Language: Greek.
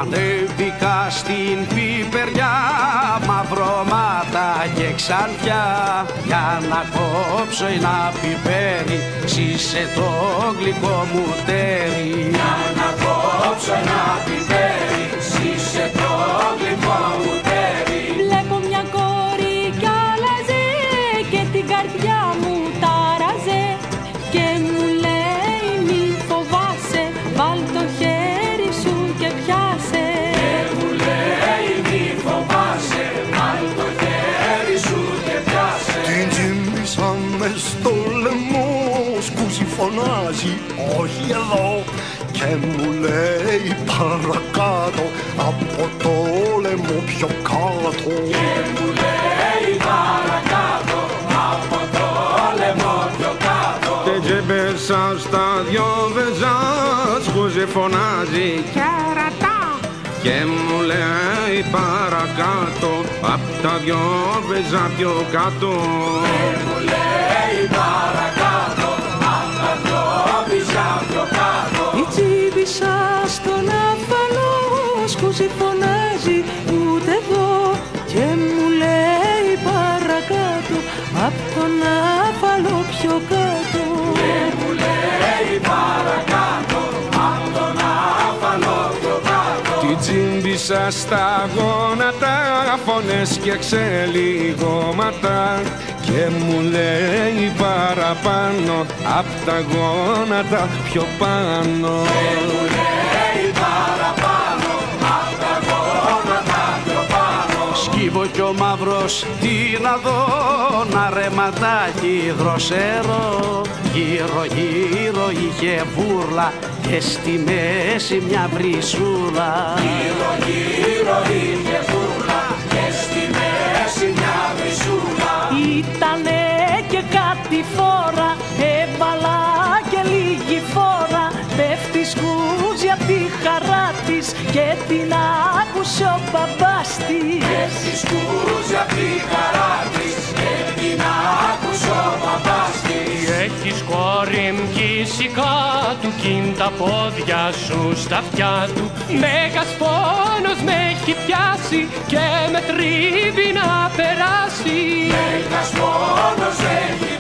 Ανέβηκα στην πιπεριά, μαυρώματα και ξανθιά, για να κόψω ένα πιπέρι, ζήσε το γλυκό μου τέρι. Για να κόψω ένα πιπέρι, ζήσε το γλυκό μου τέρι. Βλέπω μια κόρη κι άλλαζε και την καρδιά μου τάραζε και μου λέει μη φοβάσαι, βάλ το χέρι σου και πιάσε. Και μου λέει μη φοβάσαι, βάλ το χέρι σου και πιάσε. Την τσίμπησα μες στο λαιμό, σκούζι φωνάζει όχι εδώ και μου λέει παρακάτω, από το λαιμό πιο κάτω. Και μου λέει παρακάτω, από το λαιμό πιο κάτω. Και τσίμπησα στα δυο βεζά, σκούζι φωνάζει κερατά και μου λέει παρακάτω, απ' τα δυο βεζά πιο κάτω. Και μου λέει παρακάτω, απ' τα δυο βεζά πιο κάτω. Η τσίμπησα στον άφαλο, σκούζι φωνάζει ούτε εδώ και μου λέει παρακάτω, απ' τον άφαλο πιο κάτω. Και μου λέει παρακάτω, απ' τον άφαλο πιο κάτω. Την τσίμπησα στα γόνατα, φωνές και ξελιγώματα και μου λέει παραπάνω, απ' τα γόνατα πιο πάνω. Και μου λέει παραπάνω, απ' τα γόνατα πιο πάνω. Σκύβω κι ο μαύρος τι να δω, να ρεματάκι δροσερό, γύρω γύρω είχε βούρλα και στη μέση μια βρυσούλα. Γύρω γύρω είχε βούρλα και στη μέση μια βρυσούλα. Ήτανε και κάτι φόρα, έβαλα και λίγη φόρα, πέφτει σκούζι απ' τη χαρά της και την άκουσε ο μπαμπάς της. Πέφτει σκούζι απ' τη χαρά της και την άκουσε ο μπαμπάς της. Έχεις κόρη μ' κάτω κι είναι τα πόδια σου στα αυτιά του. Μέγας πόνος με έχει πιάσει και με τρίβει να περάσει. Μέγας πόνος έχει